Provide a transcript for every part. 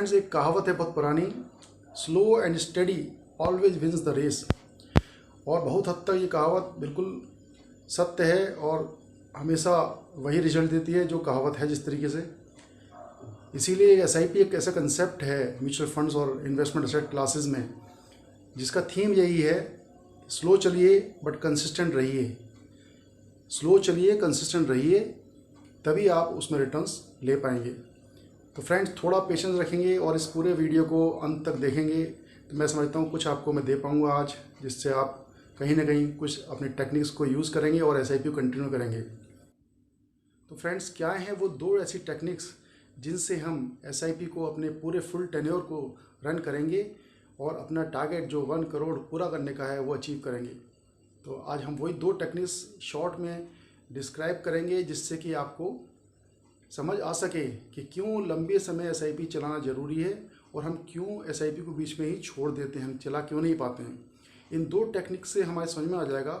Friends, एक कहावत है बहुत पुरानी, slow and steady always wins the race. और बहुत हद तक ये कहावत बिल्कुल सत्य है और हमेशा वही रिजल्ट देती है जो कहावत है जिस तरीके से। इसीलिए एसआईपी एक ऐसा कंसेप्ट है म्यूचुअल फंड्स और इन्वेस्टमेंट एसेट क्लासेस में, जिसका थीम यही है, स्लो चलिए बट कंसिस्टेंट रहिए। स्लो चलिए, कंसिस्टेंट रहिए, तभी आप उसमें रिटर्न्स ले पाएंगे। तो फ्रेंड्स, थोड़ा पेशेंस रखेंगे और इस पूरे वीडियो को अंत तक देखेंगे तो मैं समझता हूँ कुछ आपको मैं दे पाऊँगा आज, जिससे आप कहीं ना कहीं कुछ अपने टेक्निक्स को यूज़ करेंगे और एसआईपी को कंटिन्यू करेंगे। तो फ्रेंड्स, क्या हैं वो दो ऐसी टेक्निक्स जिनसे हम एसआईपी को अपने पूरे फुल टेन्योर को रन करेंगे और अपना टारगेट जो 1 करोड़ पूरा करने का है वो अचीव करेंगे। तो आज हम वही दो टेक्निक्स शॉर्ट में डिस्क्राइब करेंगे, जिससे कि आपको समझ आ सके कि क्यों लंबे समय एसआईपी चलाना ज़रूरी है और हम क्यों एसआईपी को बीच में ही छोड़ देते हैं, हम चला क्यों नहीं पाते हैं। इन दो टेक्निक से हमारे समझ में आ जाएगा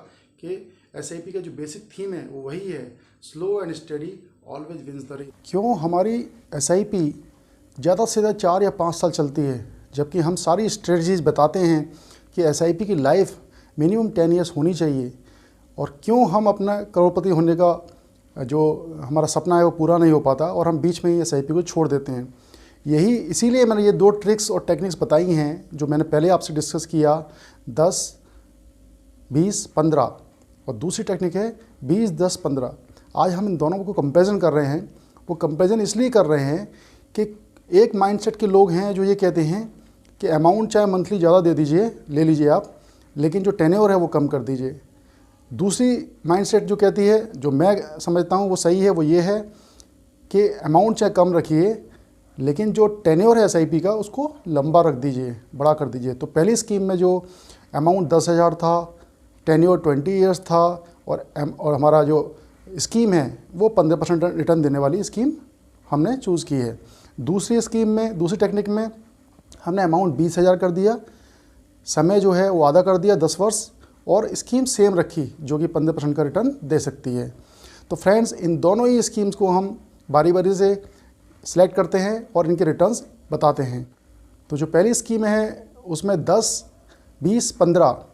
कि एसआईपी का जो बेसिक थीम है वो वही है, slow and steady always wins the race. क्यों हमारी एसआईपी ज़्यादा से ज़्यादा 4 या 5 साल चलती है, जबकि हम सारी स्ट्रेटजीज़ बताते हैं कि एसआईपी की लाइफ मिनिमम 10 ईयर्स होनी चाहिए। और क्यों हम अपना करोड़पति होने का जो हमारा सपना है वो पूरा नहीं हो पाता और हम बीच में ही एसआईपी को छोड़ देते हैं। इसीलिए मैंने ये दो ट्रिक्स और टेक्निक्स बताई हैं जो मैंने पहले आपसे डिस्कस किया, 10, 20, 15, और दूसरी टेक्निक है 20, 10, 15। आज हम इन दोनों को कंपैरिजन कर रहे हैं। वो कंपैरिजन इसलिए कर रहे हैं कि एक माइंडसेट के लोग हैं जो ये कहते हैं कि अमाउंट चाहे मंथली ज़्यादा दे दीजिए, ले लीजिए आप, लेकिन जो टेन्योर है वो कम कर दीजिए। दूसरी माइंडसेट जो कहती है, जो मैं समझता हूँ वो सही है, वो ये है कि अमाउंट चाहे कम रखिए, लेकिन जो टेन्योर है एसआईपी का उसको लंबा रख दीजिए, बड़ा कर दीजिए। तो पहली स्कीम में जो अमाउंट 10,000 था, टेन्योर 20 ईयर्स था, और हमारा जो स्कीम है वो 15% रिटर्न देने वाली स्कीम हमने चूज़ की है। दूसरी स्कीम में, दूसरी टेक्निक में हमने अमाउंट 20,000 कर दिया, समय जो है वो आधा कर दिया, 10 वर्ष, और स्कीम सेम रखी जो कि 15% का रिटर्न दे सकती है। तो फ्रेंड्स, इन दोनों ही स्कीम्स को हम बारी बारी से सिलेक्ट करते हैं और इनके रिटर्न्स बताते हैं। तो जो पहली स्कीम है उसमें 10, 20, 15।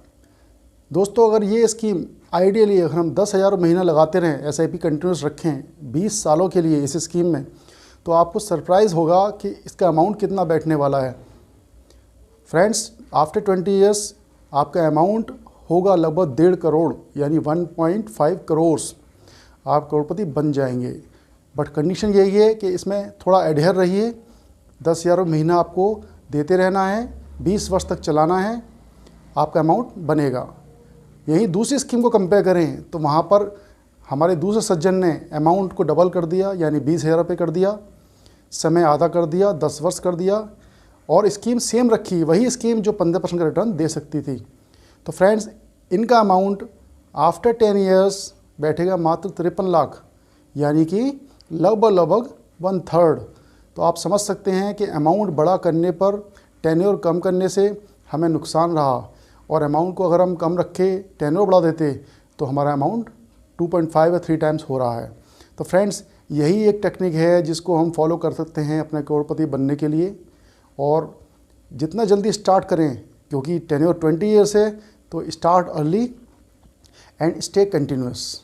दोस्तों, अगर ये स्कीम आइडियली अगर हम 10,000 महीना लगाते रहें, एसआईपी कंटिन्यूस रखें 20 सालों के लिए इस स्कीम में, तो आपको सरप्राइज़ होगा कि इसका अमाउंट कितना बैठने वाला है। फ्रेंड्स, आफ्टर 20 ईयर्स आपका अमाउंट होगा लगभग 1.5 करोड़, यानी 1.5 करोड़। आप करोड़पति बन जाएंगे। बट कंडीशन यही है कि इसमें थोड़ा एडहेर रहिए, 10,000 महीना आपको देते रहना है, 20 वर्ष तक चलाना है, आपका अमाउंट बनेगा। यही दूसरी स्कीम को कंपेयर करें तो वहाँ पर हमारे दूसरे सज्जन ने अमाउंट को डबल कर दिया, यानी 20,000 रुपये कर दिया, समय आधा कर दिया, 10 वर्ष कर दिया, और स्कीम सेम रखी, वही स्कीम जो 15% का रिटर्न दे सकती थी। तो फ्रेंड्स, इनका अमाउंट आफ्टर 10 ईयर्स बैठेगा मात्र 53 लाख, यानी कि लगभग 1/3। तो आप समझ सकते हैं कि अमाउंट बड़ा करने पर टेन्योर कम करने से हमें नुकसान रहा, और अमाउंट को अगर हम कम रखे, टेन्योर बढ़ा देते, तो हमारा अमाउंट 2.5 या 3 टाइम्स हो रहा है। तो फ्रेंड्स, यही एक टेक्निक है जिसको हम फॉलो कर सकते हैं अपने करोड़पति बनने के लिए। और जितना जल्दी स्टार्ट करें, क्योंकि टेन्योर 20 ईयर्स है, तो start early and stay continuous.